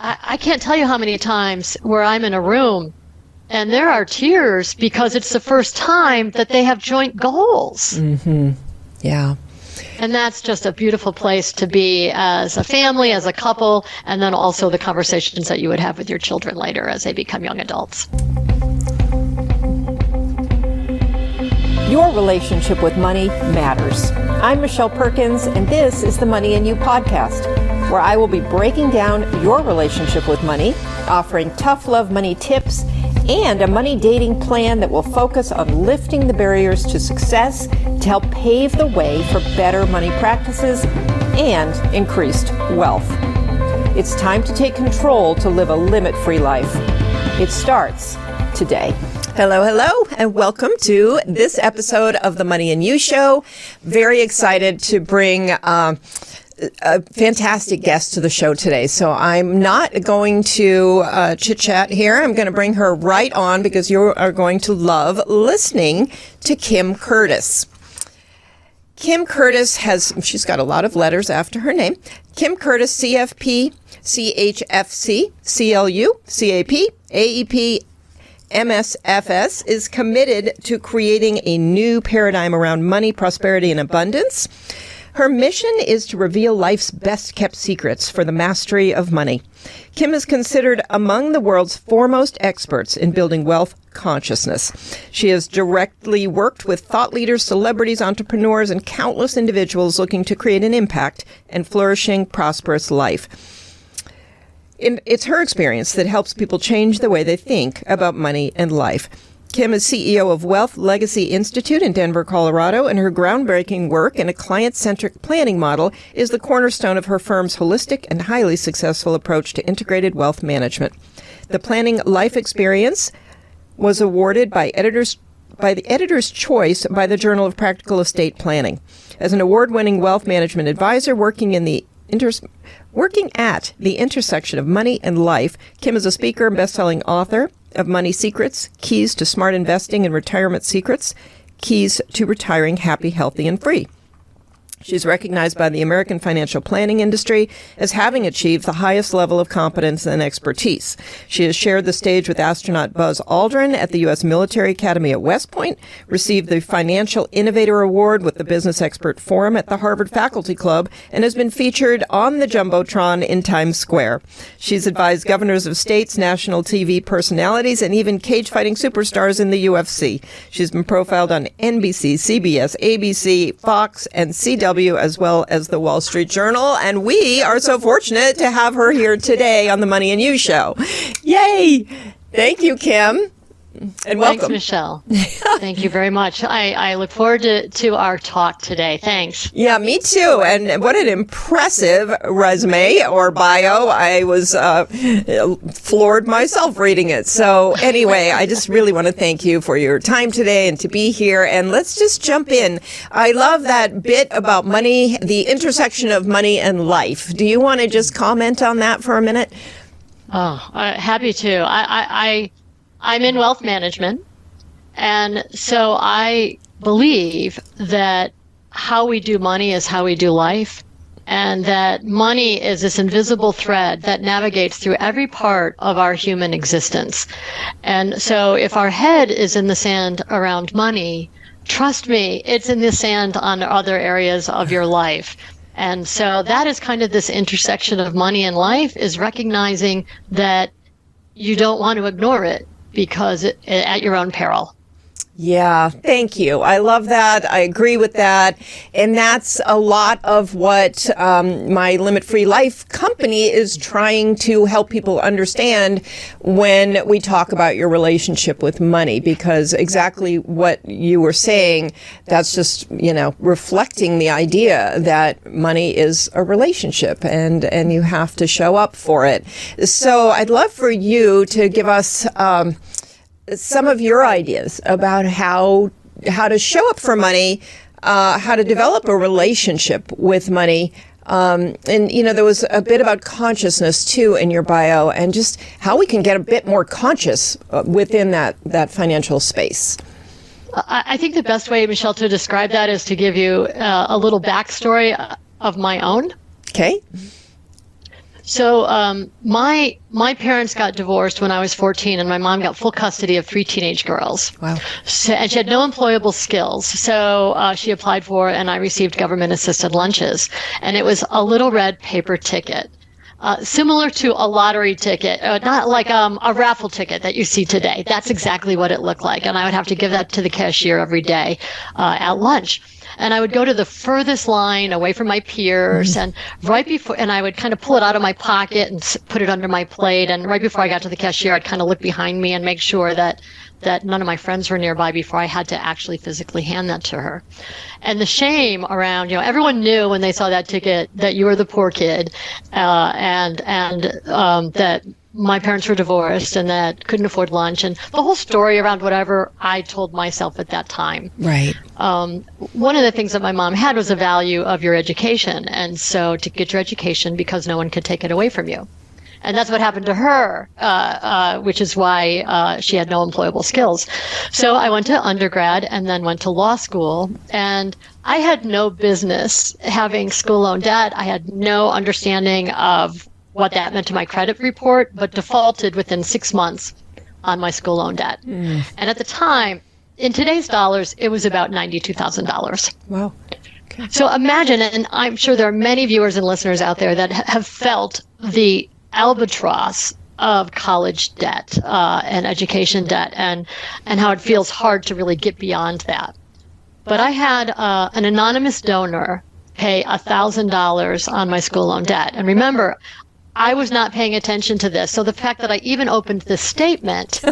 I can't tell you how many times where I'm in a room and there are tears because it's the first time that they have joint goals. Mm-hmm. Yeah. And that's just a beautiful place to be as a family, as a couple, and then also the conversations that you would have with your children later as they become young adults. Your relationship with money matters. I'm Michelle Perkins, and this is the Money and You podcast, where I will be breaking down your relationship with money, offering tough love money tips, and a money dating plan that will focus on lifting the barriers to success to help pave the way for better money practices and increased wealth. It's time to take control to live a limit-free life. It starts today. Hello, and welcome to this episode of the Money and You Show. Very excited to bring a fantastic guest to the show today. So I'm not going to chit-chat here. I'm going to bring her right on because you are going to love listening to Kim Curtis. Kim Curtis she's got a lot of letters after her name. Kim Curtis, CFP, ChFC, CLU, CAP, AEP, MSFS, is committed to creating a new paradigm around money, prosperity, and abundance. Her mission is to reveal life's best-kept secrets for the mastery of money. Kim is considered among the world's foremost experts in building wealth consciousness. She has directly worked with thought leaders, celebrities, entrepreneurs, and countless individuals looking to create an impact and flourishing, prosperous life. It's her experience that helps people change the way they think about money and life. Kim is CEO of Wealth Legacy Institute in Denver, Colorado, and her groundbreaking work in a client-centric planning model is the cornerstone of her firm's holistic and highly successful approach to integrated wealth management. The Planning Life Experience was awarded by the Editor's Choice by the Journal of Practical Estate Planning. As an award-winning wealth management advisor working at the intersection of money and life, Kim is a speaker and best-selling author of Money Secrets, Keys to Smart Investing and Retirement Secrets, Keys to Retiring Happy, Healthy, and Free. She's recognized by the American financial planning industry as having achieved the highest level of competence and expertise. She has shared the stage with astronaut Buzz Aldrin at the U.S. Military Academy at West Point, received the Financial Innovator Award with the Business Expert Forum at the Harvard Faculty Club, and has been featured on the Jumbotron in Times Square. She's advised governors of states, national TV personalities, and even cage-fighting superstars in the UFC. She's been profiled on NBC, CBS, ABC, Fox, and CW, as well as the Wall Street Journal. And we are so fortunate to have her here today on the Money and You Show. Yay! Thank you, Kim. And welcome. Thanks, Michelle. Thank you very much. I look forward to our talk today. Thanks. Yeah, me too. And what an impressive resume or bio. I was floored myself reading it. So anyway, I just really want to thank you for your time today and to be here. And let's just jump in. I love that bit about money, the intersection of money and life. Do you want to just comment on that for a minute? Oh, happy to. I'm in wealth management, and so I believe that how we do money is how we do life, and that money is this invisible thread that navigates through every part of our human existence. And so if our head is in the sand around money, trust me, it's in the sand on other areas of your life. And so that is kind of this intersection of money and life, is recognizing that you don't want to ignore it, because at your own peril. Yeah, thank you. I love that. I agree with that. And that's a lot of what my Limit Free Life company is trying to help people understand when we talk about your relationship with money, because exactly what you were saying, that's just, reflecting the idea that money is a relationship and you have to show up for it. So I'd love for you to give us some of your ideas about how to show up for money, how to develop a relationship with money. And, there was a bit about consciousness, too, in your bio, and just how we can get a bit more conscious within that financial space. I think the best way, Michelle, to describe that is to give you a little backstory of my own. Okay. So my parents got divorced when I was 14, and my mom got full custody of 3 teenage girls. Wow. So, and she had no employable skills. So she applied for, and I received government-assisted lunches. And it was a little red paper ticket. Similar to a lottery ticket, not like a raffle ticket that you see today. That's exactly what it looked like. And I would have to give that to the cashier every day at lunch. And I would go to the furthest line away from my peers, and right before, and I would kind of pull it out of my pocket and put it under my plate. And right before I got to the cashier, I'd kind of look behind me and make sure that none of my friends were nearby before I had to actually physically hand that to her. And the shame around, everyone knew when they saw that ticket that you were the poor kid, and that my parents were divorced and that couldn't afford lunch, and the whole story around whatever I told myself at that time. Right. One of the things that my mom had was a value of your education. And so to get your education because no one could take it away from you. And that's what happened to her, which is why she had no employable skills. So I went to undergrad and then went to law school. And I had no business having school loan debt. I had no understanding of what that meant to my credit report, but defaulted within 6 months on my school loan debt. And at the time, in today's dollars, it was about $92,000. Wow. Okay. So imagine, and I'm sure there are many viewers and listeners out there that have felt the albatross of college debt and education debt, and how it feels hard to really get beyond that. But I had an anonymous donor pay $1,000 on my school loan debt. And remember, I was not paying attention to this. So the fact that I even opened this statement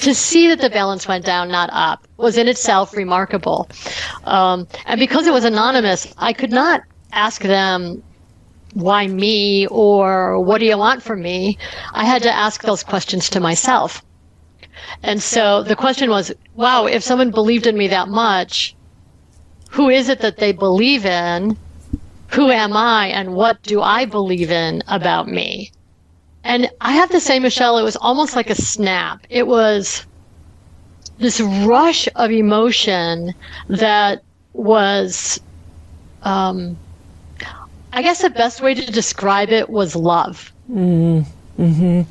to see that the balance went down, not up, was in itself remarkable. And because it was anonymous, I could not ask them, why me, or what do you want from me? I had to ask those questions to myself. And so the question was, wow, if someone believed in me that much, who is it that they believe in? Who am I, and what do I believe in about me? And I have to say, Michelle, it was almost like a snap. It was this rush of emotion that was, I guess the best way to describe it was love. Mm-hmm.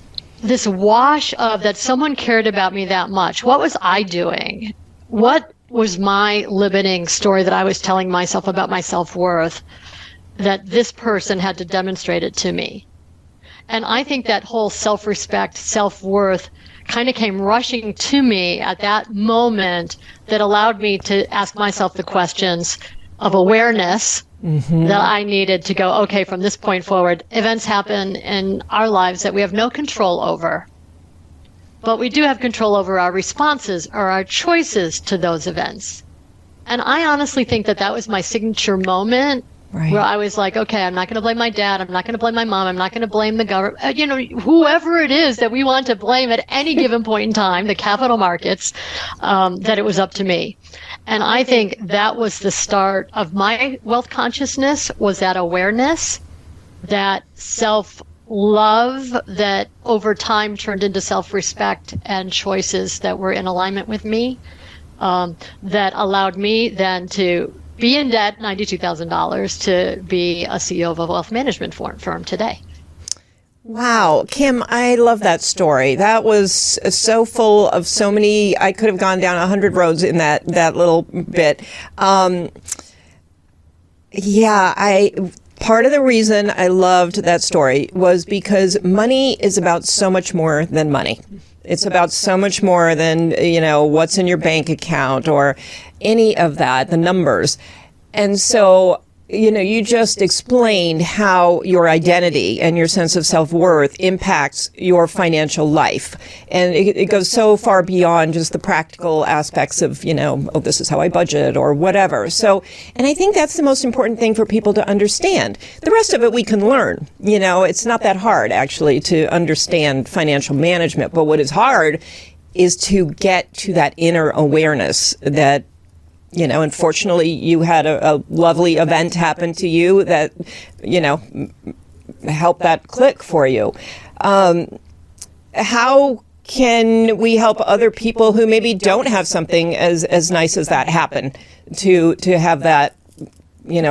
This wash of that someone cared about me that much. What was I doing? What was my limiting story that I was telling myself about my self-worth, that this person had to demonstrate it to me? And I think that whole self-respect, self-worth kind of came rushing to me at that moment that allowed me to ask myself the questions of awareness that I needed to go, okay, from this point forward, events happen in our lives that we have no control over. But we do have control over our responses or our choices to those events. And I honestly think that that was my signature moment. Right. Where I was like, okay, I'm not going to blame my dad. I'm not going to blame my mom. I'm not going to blame the government. Whoever it is that we want to blame at any given point in time, the capital markets, that it was up to me. And I think that was the start of my wealth consciousness, was that awareness, that self-love that over time turned into self-respect and choices that were in alignment with me, that allowed me then to be in debt, $92,000, to be a CEO of a wealth management firm today. Wow. Kim, I love that story. That was so full of so many, I could have gone down 100 roads in that little bit. Part of the reason I loved that story was because money is about so much more than money. It's about so much more than, what's in your bank account or any of that, the numbers. And so, you just explained how your identity and your sense of self-worth impacts your financial life. And it goes so far beyond just the practical aspects of, this is how I budget or whatever. So, and I think that's the most important thing for people to understand. The rest of it we can learn. It's not that hard actually to understand financial management. But what is hard is to get to that inner awareness that, unfortunately, you had a lovely event happen to you that, helped that click for you. How can we help other people who maybe don't have something as nice as that happen to have that,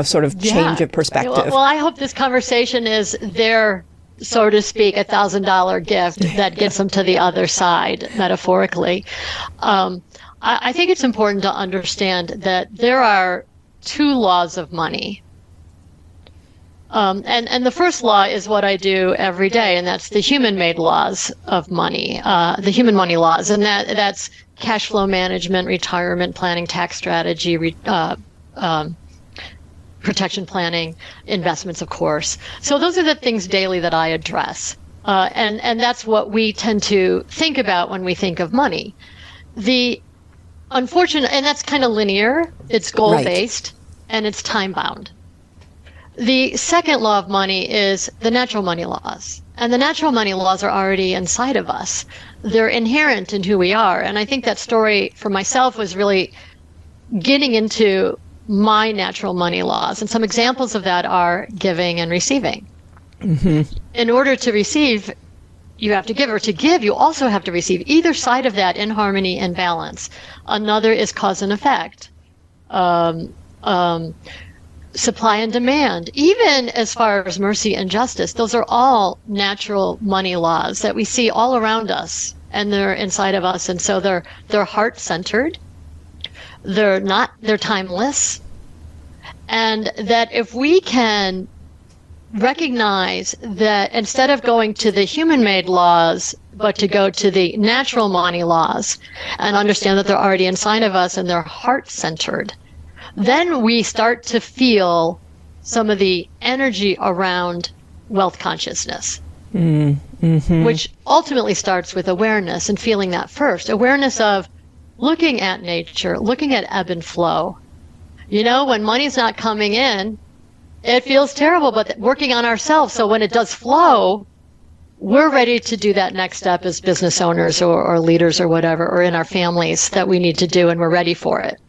sort of change of perspective? Well, I hope this conversation is their so to speak, $1,000 gift that gets them to the other side, metaphorically. I think it's important to understand that there are two laws of money. And the first law is what I do every day, and that's the human-made laws of money, the human money laws, and that's cash flow management, retirement planning, tax strategy, protection planning, investments, of course. So those are the things daily that I address, and that's what we tend to think about when we think of money. The unfortunate, and that's kind of linear. It's goal-based, and it's time-bound. The second law of money is the natural money laws. And the natural money laws are already inside of us. They're inherent in who we are. And I think that story for myself was really getting into my natural money laws. And some examples of that are giving and receiving. Mm-hmm. In order to receive, you have to give, or to give, you also have to receive. Either side of that in harmony and balance. Another is cause and effect. Supply and demand, even as far as mercy and justice, those are all natural money laws that we see all around us, and they're inside of us. And so they're heart-centered. They're timeless. And that if we can recognize that instead of going to the human-made laws, but to go to the natural money laws and understand that they're already inside of us and they're heart-centered, then we start to feel some of the energy around wealth consciousness, which ultimately starts with awareness and feeling that first. Awareness of looking at nature, looking at ebb and flow. You know, when money's not coming in, it feels terrible, but working on ourselves. So when it does flow, we're ready to do that next step as business owners or leaders or whatever, or in our families that we need to do, and we're ready for it.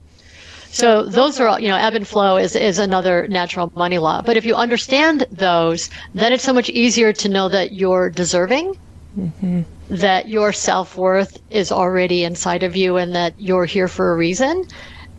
So those are all, ebb and flow is another natural money law. But if you understand those, then it's so much easier to know that you're deserving, that your self-worth is already inside of you, and that you're here for a reason.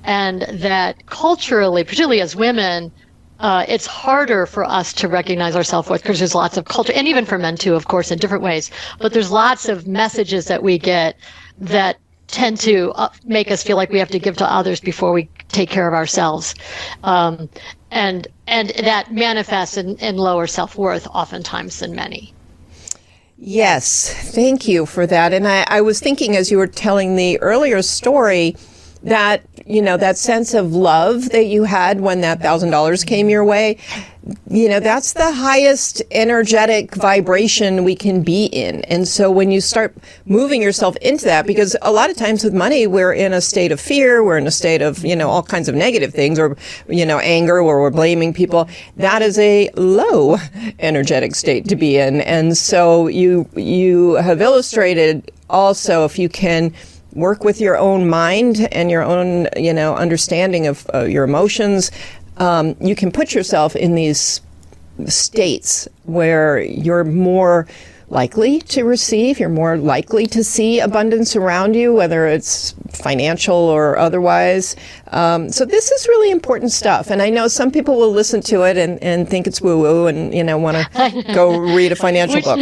And that culturally, particularly as women, it's harder for us to recognize our self-worth because there's lots of culture, and even for men too, of course, in different ways. But there's lots of messages that we get that tend to make us feel like we have to give to others before we take care of ourselves. And that manifests in lower self-worth oftentimes than many. Yes, thank you for that. And I was thinking as you were telling the earlier story that, that sense of love that you had when that $1,000 came your way, that's the highest energetic vibration we can be in. And so when you start moving yourself into that, because a lot of times with money, we're in a state of fear, we're in a state of, all kinds of negative things, or, anger, where we're blaming people. That is a low energetic state to be in. And so you have illustrated also, if you can work with your own mind and your own, understanding of your emotions, you can put yourself in these states where you're more likely to receive, you're more likely to see abundance around you, whether it's financial or otherwise. So this is really important stuff. And I know some people will listen to it and think it's woo-woo and, want to go read a financial book.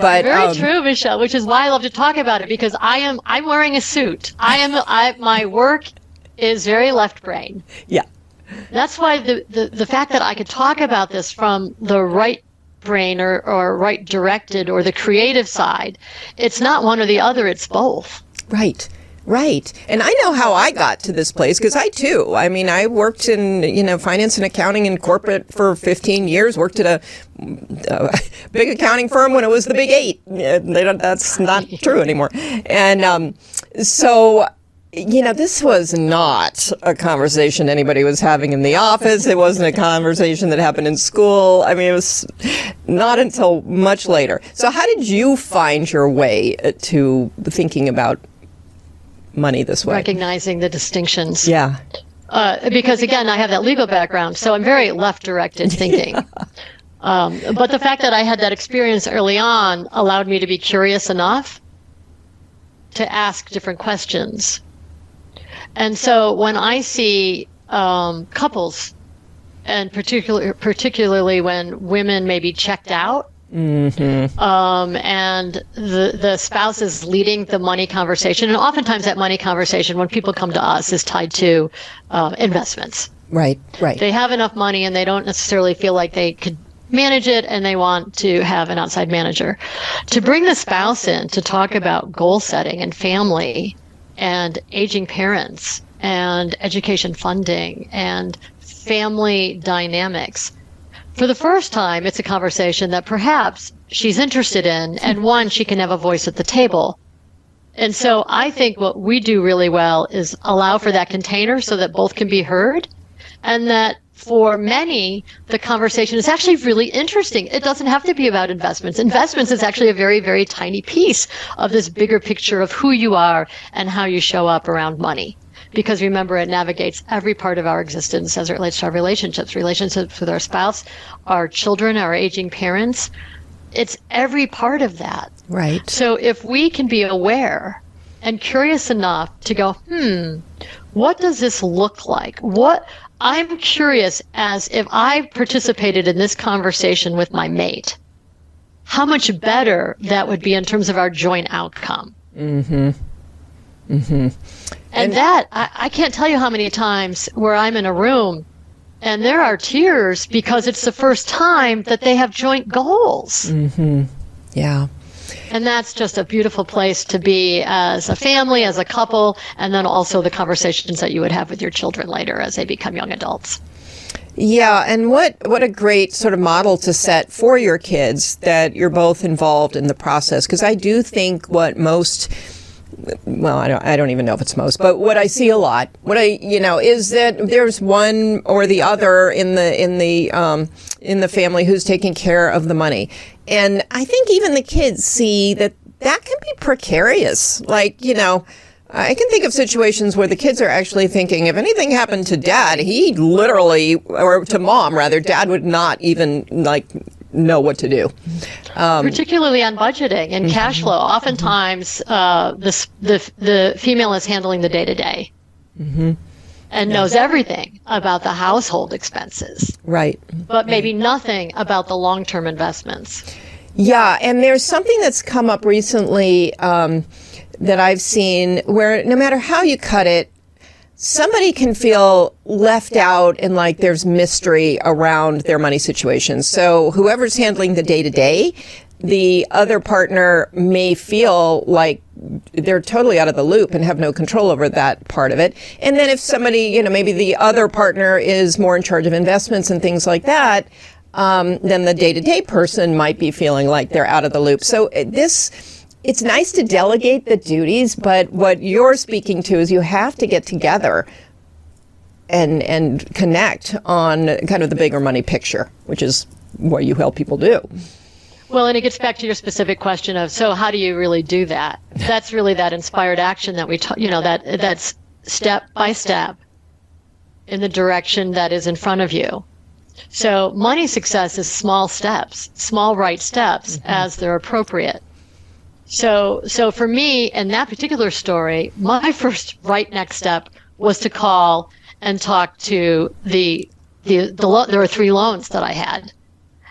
But very true, Michelle, which is why I love to talk about it, because I'm wearing a suit. My work is very left brain. Yeah. That's why the fact that I could talk about this from the right brain or right directed or the creative side, it's not one or the other, it's both. Right. And I know how I got to this place, because I worked in, finance and accounting and corporate for 15 years, worked at a big accounting firm when it was the Big Eight. That's not true anymore. And so this was not a conversation anybody was having in the office. It wasn't a conversation that happened in school. It was not until much later. So how did you find your way to thinking about money this way? Recognizing the distinctions. Yeah. Because again, I have that legal background, so I'm very left-directed thinking. But the fact that I had that experience early on allowed me to be curious enough to ask different questions. And so when I see couples, and particularly when women may be checked out And the spouse is leading the money conversation. And oftentimes that money conversation, when people come to us, is tied to investments. Right. They have enough money and they don't necessarily feel like they could manage it, and they want to have an outside manager. To bring the spouse in to talk about goal setting and family and aging parents and education funding and family dynamics. For the first time, it's a conversation that perhaps she's interested in, and one, she can have a voice at the table. And so I think what we do really well is allow for that container so that both can be heard, and that for many, the conversation is actually really interesting. It doesn't have to be about investments. Investments is actually a very, very tiny piece of this bigger picture of who you are and how you show up around money. Because remember, it navigates every part of our existence as it relates to our relationships with our spouse, our children, our aging parents. It's every part of that. Right. So if we can be aware and curious enough to go, what does this look like? I'm curious as if I participated in this conversation with my mate, how much better that would be in terms of our joint outcome. And that, I can't tell you how many times where I'm in a room and there are tears because it's the first time that they have joint goals. Yeah. And that's just a beautiful place to be as a family, as a couple, and then also the conversations that you would have with your children later as they become young adults. Yeah, and what a great sort of model to set for your kids, that you're both involved in the process. Because I do think what most, well, I don't even know if it's most, but what I see a lot, is that there's one or the other in the family who's taking care of the money. And I think even the kids see that can be precarious. Like, I can think of situations where the kids are actually thinking, if anything happened to dad, he literally, or to mom rather, dad would not even know what to do. Particularly on budgeting and cash flow. Oftentimes, the female is handling the day-to-day and knows everything about the household expenses. Right. But maybe nothing about the long-term investments. Yeah, and there's something that's come up recently that I've seen where no matter how you cut it, somebody can feel left out and like there's mystery around their money situation. So whoever's handling the day-to-day, the other partner may feel like they're totally out of the loop and have no control over that part of it. And then if somebody, maybe the other partner is more in charge of investments and things like that, then the day-to-day person might be feeling like they're out of the loop. So it's nice to delegate the duties, but what you're speaking to is you have to get together and connect on kind of the bigger money picture, which is what you help people do. Well, and it gets back to your specific question of, so how do you really do that? That's really that inspired action that that's step by step in the direction that is in front of you. So money success is small steps, small right steps as they're appropriate. So for me, in that particular story, my first right next step was to call and talk to there were 3 loans that I had,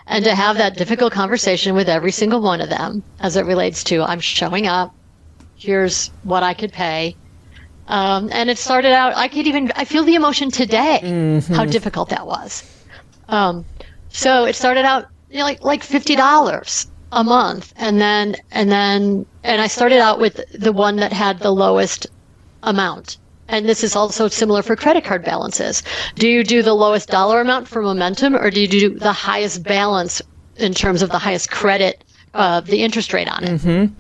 and to have that difficult conversation with every single one of them as it relates to, I'm showing up, here's what I could pay. And it started out, I feel the emotion today, how difficult that was. So it started out like $50 a month. And I started out with the one that had the lowest amount. And this is also similar for credit card balances. Do you do the lowest dollar amount for momentum, or do you do the highest balance in terms of the highest credit, the interest rate on it?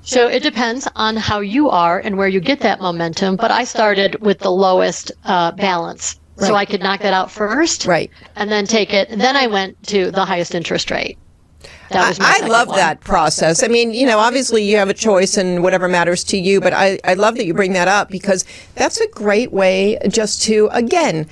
So it depends on how you are and where you get that momentum. But I started with the lowest balance. Right. So I could knock that out first. Right. And then take it. And then I went to the highest interest rate. That was I love that process. I mean, obviously you have a choice in whatever matters to you, but I love that you bring that up, because that's a great way just to, again,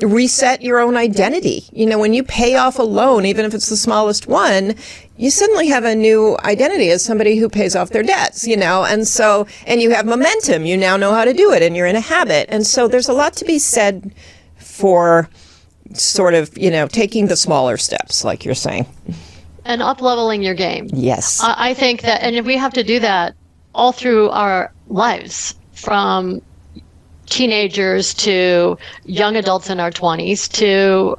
reset your own identity. When you pay off a loan, even if it's the smallest one, you suddenly have a new identity as somebody who pays off their debts, and you have momentum. You now know how to do it, and you're in a habit. And so there's a lot to be said for sort of, taking the smaller steps, like you're saying. and up-leveling your game. Yes. I think that, and we have to do that all through our lives, from teenagers to young adults in our 20s to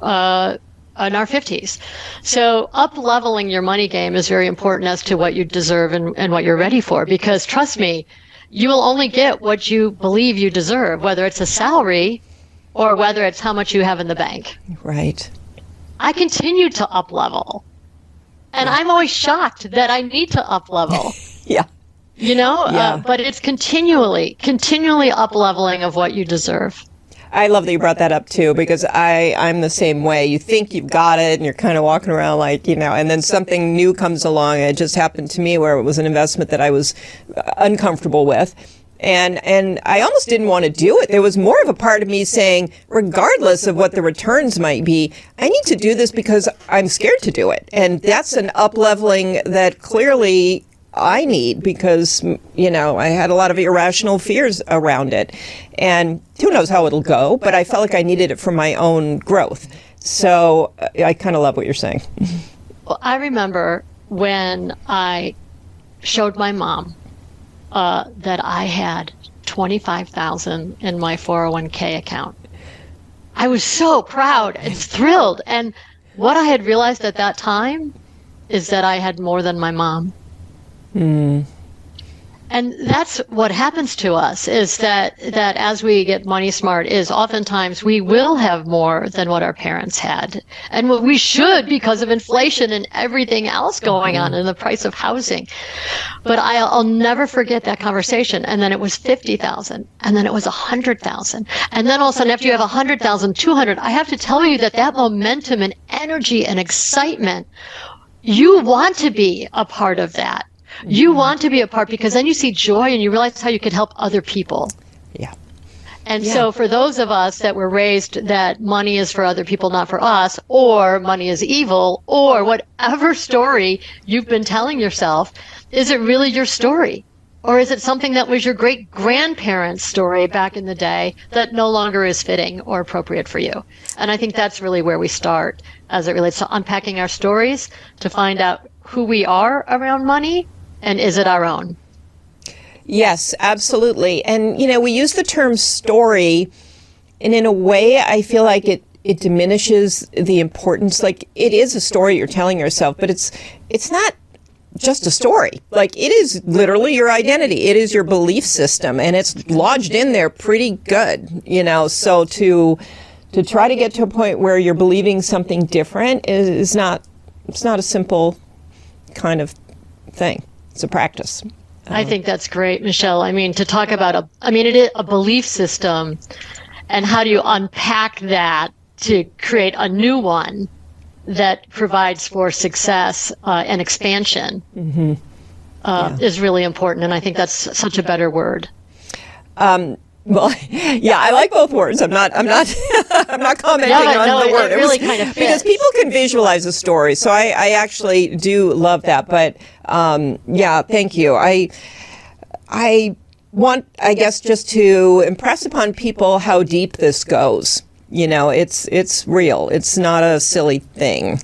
in our 50s. So up-leveling your money game is very important as to what you deserve and what you're ready for, because trust me, you will only get what you believe you deserve, whether it's a salary or whether it's how much you have in the bank. Right. I continue to up-level, and I'm always shocked that I need to up-level. Yeah. You know, Yeah. but it's continually up-leveling of what you deserve. I love that you brought that up too, because I'm the same way. You think you've got it and you're kind of walking around like, and then something new comes along. It just happened to me where it was an investment that I was uncomfortable with. And I almost didn't want to do it. There was more of a part of me saying, regardless of what the returns might be, I need to do this because I'm scared to do it. And that's an up-leveling that clearly I need, because, I had a lot of irrational fears around it. And who knows how it'll go, but I felt like I needed it for my own growth. So I kind of love what you're saying. Well, I remember when I showed my mom that I had $25,000 in my 401k account. I was so proud and thrilled. And what I had realized at that time is that I had more than my mom. And that's what happens to us, is that as we get money smart, is oftentimes we will have more than what our parents had. And what we should, because of inflation and everything else going on and the price of housing. But I'll never forget that conversation. And then it was 50,000, and then it was 100,000. And then all of a sudden, after you have 100,000, 200, I have to tell you that momentum and energy and excitement, you want to be a part of that. You want to be a part, because then you see joy and you realize how you could help other people. Yeah. And so for those of us that were raised that money is for other people, not for us, or money is evil, or whatever story you've been telling yourself, is it really your story? Or is it something that was your great-grandparents' story back in the day that no longer is fitting or appropriate for you? And I think that's really where we start as it relates to unpacking our stories, to find out who we are around money. And is it our own? Yes, absolutely. And, we use the term story, and in a way, I feel like it diminishes the importance. Like, it is a story you're telling yourself, but it's not just a story. Like, it is literally your identity. It is your belief system, and it's lodged in there pretty good, So to try to get to a point where you're believing something different is not a simple kind of thing. It's a practice. I think that's great, Michelle. I mean, to talk about it is a belief system, and how do you unpack that to create a new one that provides for success and expansion is really important. And I think that's such a better word. Well, yeah, I like both words. I'm not I'm not commenting on the word. It really kind of fits. Because people can visualize a story. So I actually do love that. But yeah, thank you. I want, I guess, just to impress upon people how deep this goes. It's real. It's not a silly thing.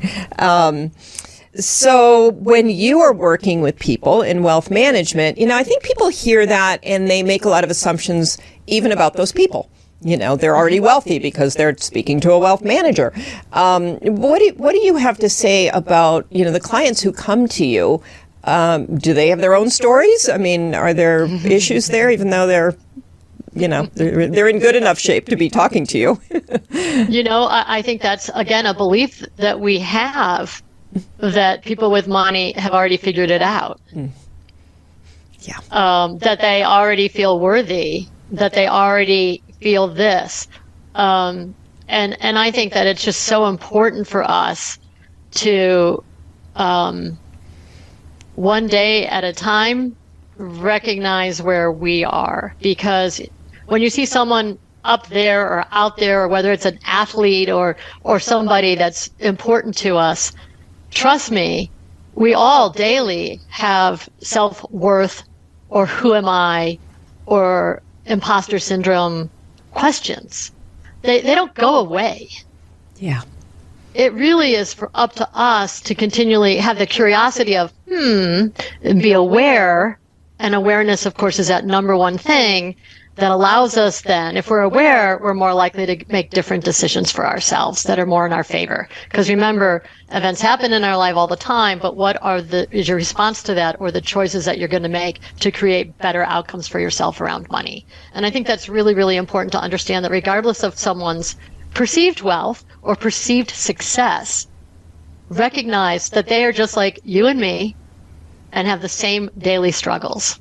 So when you are working with people in wealth management, I think people hear that and they make a lot of assumptions even about those people. They're already wealthy because they're speaking to a wealth manager. What do you have to say about, the clients who come to you? Do they have their own stories? I mean, are there issues there, even though they're in good enough shape to be talking to you? I think that's, again, a belief that we have, that people with money have already figured it out. Yeah. That they already feel worthy, that they already feel this. And I think that it's just so important for us to, one day at a time, recognize where we are. Because when you see someone up there or out there, or whether it's an athlete or somebody that's important to us, trust me, we all daily have self-worth, or who am I, or imposter syndrome questions. They don't go away. Yeah. it really is up to us to continually have the curiosity of, and be aware. And awareness, of course, is that number one thing that allows us then, if we're aware, we're more likely to make different decisions for ourselves that are more in our favor. Because remember, events happen in our life all the time, but what is your response to that, or the choices that you're going to make to create better outcomes for yourself around money? And I think that's really, really important to understand that regardless of someone's perceived wealth or perceived success, recognize that they are just like you and me and have the same daily struggles.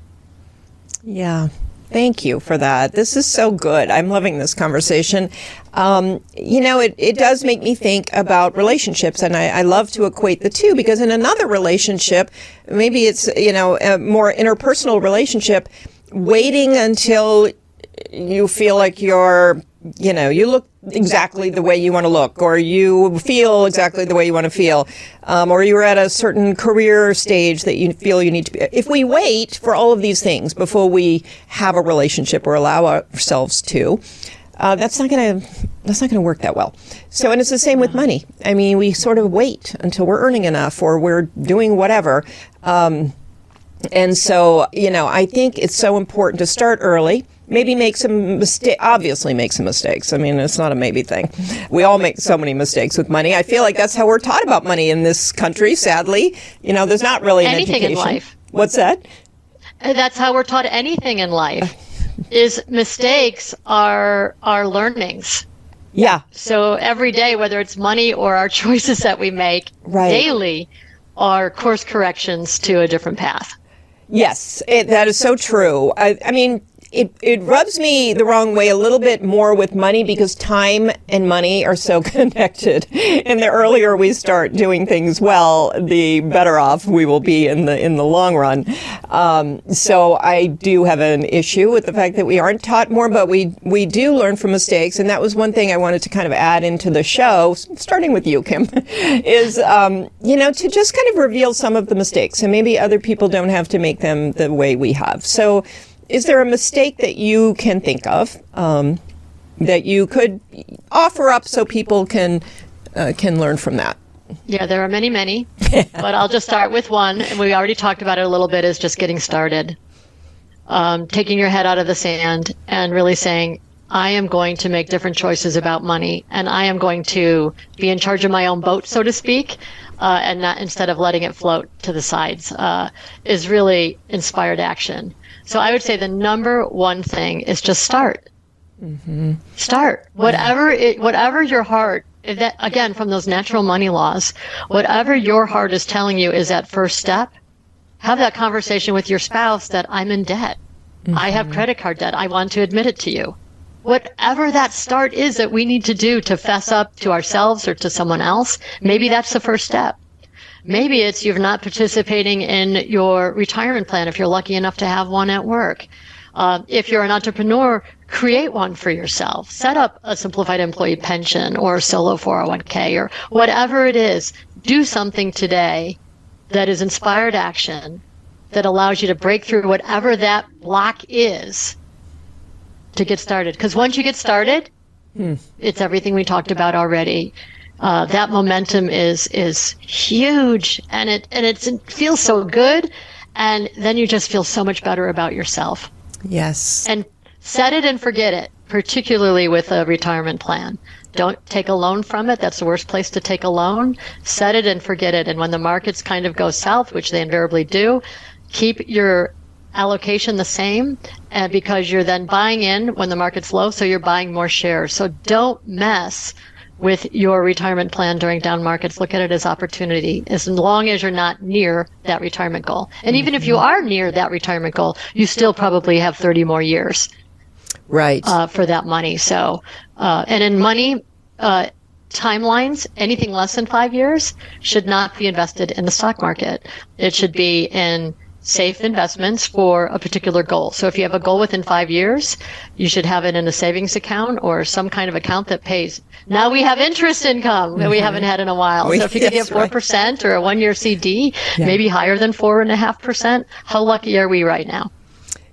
Yeah. Thank you for that. This is so good. I'm loving this conversation. It does make me think about relationships, and I love to equate the two, because in another relationship, maybe it's, a more interpersonal relationship, waiting until you feel like you look exactly the way you want to look, or you feel exactly the way you want to feel, or you're at a certain career stage that you feel you need to be. If we wait for all of these things before we have a relationship or allow ourselves to, that's not going to work that well. So, and it's the same with money. I mean, we sort of wait until we're earning enough or we're doing whatever. And so, I think it's so important to start early. Maybe obviously make some mistakes. I mean, it's not a maybe thing. We all make so many mistakes with money. I feel like that's how we're taught about money in this country, sadly. There's not really an anything education. In life. What's that? That's how we're taught anything in life, is mistakes are learnings. Yeah. So every day, whether it's money or our choices that we make daily, are course corrections to a different path. Yes, that is so true. I mean, it rubs me the wrong way a little bit more with money, because time and money are so connected. And the earlier we start doing things well, the better off we will be in the long run. So I do have an issue with the fact that we aren't taught more, but we do learn from mistakes. And that was one thing I wanted to kind of add into the show, starting with you, Kim, is, to just kind of reveal some of the mistakes. And maybe other people don't have to make them the way we have. So is there a mistake that you can think of that you could offer up so people can learn from that? Yeah, there are many, many, but I'll just start with one. And we already talked about it a little bit, is just getting started. Taking your head out of the sand and really saying, I am going to make different choices about money, and I am going to be in charge of my own boat, so to speak, and not, instead of letting it float to the sides, is really inspired action. So I would say the number one thing is just start. Mm-hmm. Start. Whatever your heart, that, again, from those natural money laws, whatever your heart is telling you is that first step, have that conversation with your spouse that I'm in debt. Mm-hmm. I have credit card debt. I want to admit it to you. Whatever that start is that we need to do to fess up to ourselves or to someone else, maybe that's the first step. Maybe it's you're not participating in your retirement plan if you're lucky enough to have one at work. If you're an entrepreneur, create one for yourself. Set up a simplified employee pension or a solo 401k or whatever it is. Do something today that is inspired action that allows you to break through whatever that block is to get started. Because once you get started, it's everything we talked about already. That momentum is huge, and it feels so good, and then you just feel so much better about yourself. Yes. And set it and forget it, particularly with a retirement plan. Don't take a loan from it. That's the worst place to take a loan. Set it and forget it. And when the markets kind of go south, which they invariably do, keep your allocation the same, and because you're then buying in when the market's low, so you're buying more shares. So don't mess with your retirement plan during down markets. Look at it as opportunity, as long as you're not near that retirement goal. And even if you are near that retirement goal, you still probably have 30 more years for that money. So, and in money timelines, anything less than 5 years should not be invested in the stock market. It should be in safe investments for a particular goal. So if you have a goal within 5 years, you should have it in a savings account or some kind of account that pays. Now we have interest income that we haven't had in a while. So if you could get 4% or a 1-year CD, maybe higher than 4.5%, how lucky are we right now?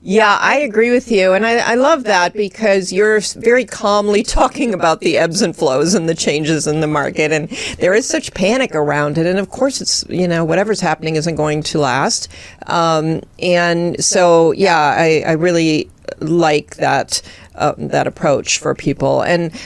Yeah, I agree with you. And I love that because you're very calmly talking about the ebbs and flows and the changes in the market. And there is such panic around it. And of course, it's, whatever's happening isn't going to last. And so, yeah, I really like that approach for people. And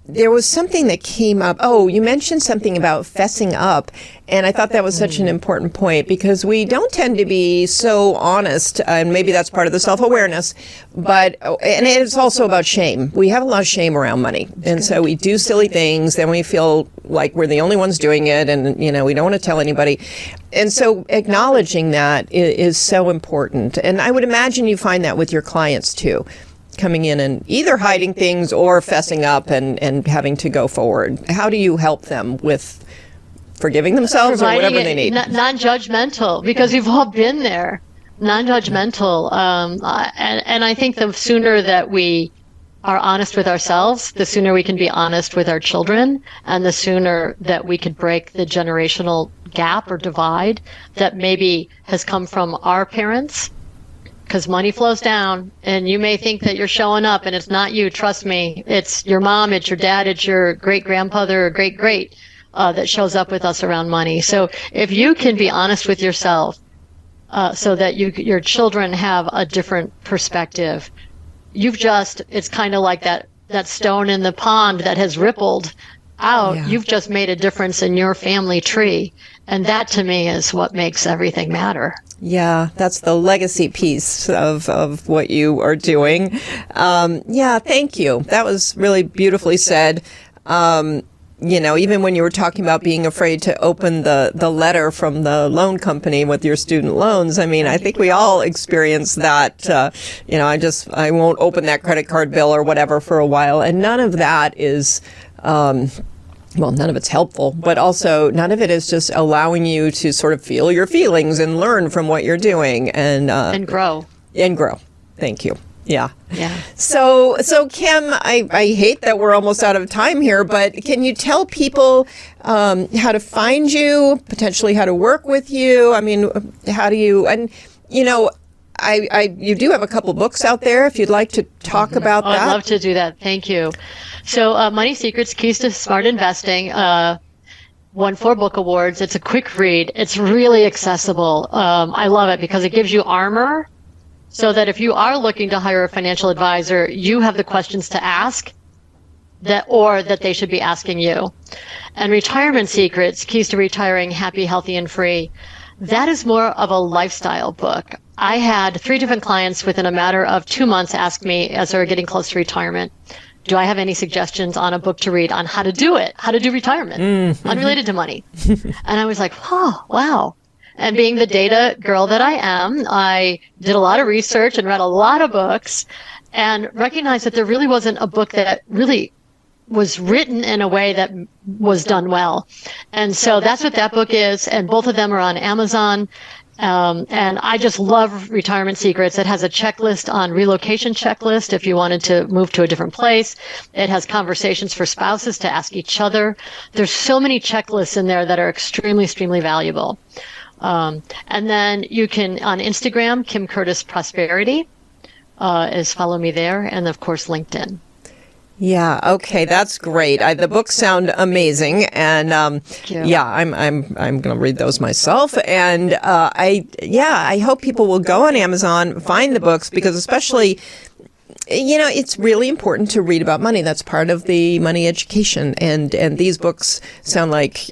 there was something that came up. Oh, you mentioned something about fessing up. And I thought that was such an important point because we don't tend to be so honest. And maybe that's part of the self-awareness. And it's also about shame. We have a lot of shame around money. And so we do silly things. Then we feel like we're the only ones doing it. And, we don't want to tell anybody. And so acknowledging that is so important. And I would imagine you find that with your clients too, coming in and either hiding things or fessing up and having to go forward. How do you help them with forgiving themselves or whatever they need? Non-judgmental, because we've all been there. Non-judgmental. And I think the sooner that we are honest with ourselves, the sooner we can be honest with our children, and the sooner that we could break the generational gap or divide that maybe has come from our parents. Because money flows down, and you may think that you're showing up, and it's not you. Trust me, it's your mom, it's your dad, it's your great-grandfather or great-great that shows up with us around money. So if you can be honest with yourself so that your children have a different perspective, it's kind of like that stone in the pond that has rippled out. Yeah. You've just made a difference in your family tree. And that, to me, is what makes everything matter. Yeah, that's the legacy piece of what you are doing. Yeah, thank you. That was really beautifully said. Even when you were talking about being afraid to open the letter from the loan company with your student loans, I think we all experience that. I won't open that credit card bill or whatever for a while. And none of that is, none of it's helpful, but also none of it is just allowing you to sort of feel your feelings and learn from what you're doing and grow. And grow. Thank you. Yeah. Yeah. So Kim, I hate that we're almost out of time here, but can you tell people how to find you, potentially how to work with you? How do you, and you do have a couple books out there if you'd like to talk about that. I'd love to do that. Thank you. So Money Secrets, Keys to Smart Investing, won 4 book awards. It's a quick read. It's really accessible. I love it because it gives you armor so that if you are looking to hire a financial advisor, you have the questions to ask that they should be asking you. And Retirement Secrets, Keys to Retiring Happy, Healthy, and Free. That is more of a lifestyle book. I had 3 different clients within a matter of 2 months ask me as they were getting close to retirement, do I have any suggestions on a book to read on how to do it, how to do retirement, unrelated to money? And I was like, oh, wow. And being the data girl that I am, I did a lot of research and read a lot of books and recognized that there really wasn't a book that really was written in a way that was done well. And so that's what that book is. And both of them are on Amazon. And I just love Retirement Secrets. It has a checklist on relocation checklist if you wanted to move to a different place. It has conversations for spouses to ask each other. There's so many checklists in there that are extremely, extremely valuable. And then you can, on Instagram, Kim Curtis Prosperity, follow me there. And of course, LinkedIn. Yeah. Okay. That's great. The books sound amazing. And, I'm going to read those myself. And, I hope people will go on Amazon, find the books, because especially, it's really important to read about money. That's part of the money education. And these books sound like,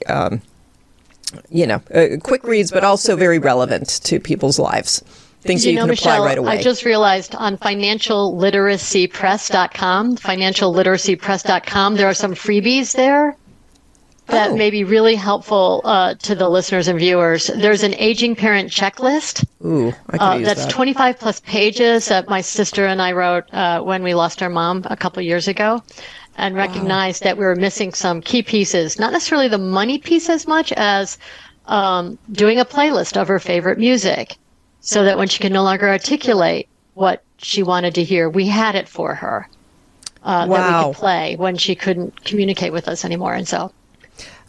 quick reads, but also very relevant to people's lives. Things you can Michelle, apply right away. I just realized on financialliteracypress.com, there are some freebies there that may be really helpful to the listeners and viewers. There's an aging parent checklist. Ooh, I could use that's that. 25 plus pages that my sister and I wrote when we lost our mom a couple of years ago, and recognized that we were missing some key pieces, not necessarily the money piece as much as doing a playlist of her favorite music, so that when she could no longer articulate what she wanted to hear, we had it for her that we could play when she couldn't communicate with us anymore. And so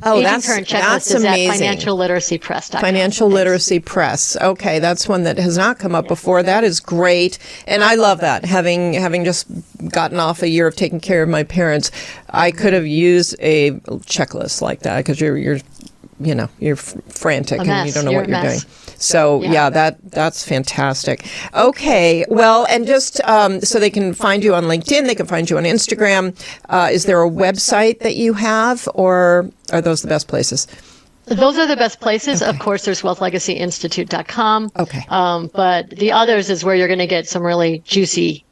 Oh, Aging Current Checklist is amazing. at financialliteracypress.com. Financial Literacy Press. Okay, that's one that has not come up before. That is great, and I love that. Having just gotten off a year of taking care of my parents, I could have used a checklist like that because you're frantic and you don't know what you're doing. So that's fantastic. Okay, well, and just so they can find you on LinkedIn, they can find you on Instagram. Is there a website that you have, or are those the best places? Those are the best places. Okay. Of course, there's wealthlegacyinstitute.com. Okay. But the others is where you're going to get some really juicy,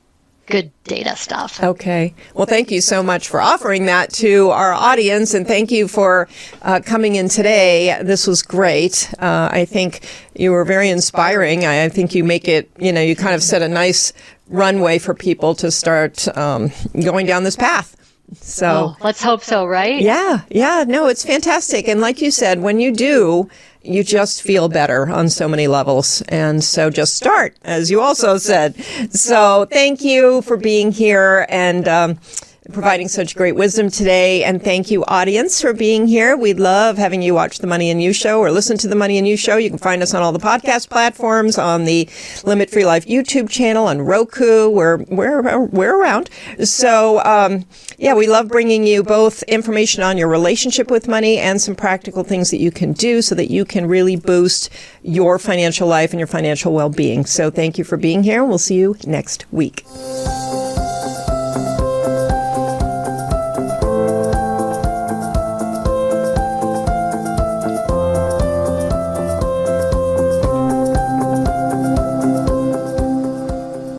good data stuff. Okay. Well, thank you so much for offering that to our audience, and thank you for coming in today. This was great. I think you were very inspiring. I think you make it, you kind of set a nice runway for people to start going down this path. So let's hope so, right? Yeah. No, it's fantastic. And like you said, when you do, you just feel better on so many levels. And so just start, as you also said. So thank you for being here and providing such great wisdom today. And thank you, audience, for being here. We love having you watch The Money and You Show or listen to The Money and You Show. You can find us on all the podcast platforms, on the Limit Free Life YouTube channel, on Roku. We're around. So, we love bringing you both information on your relationship with money and some practical things that you can do so that you can really boost your financial life and your financial well-being. So thank you for being here. We'll see you next week.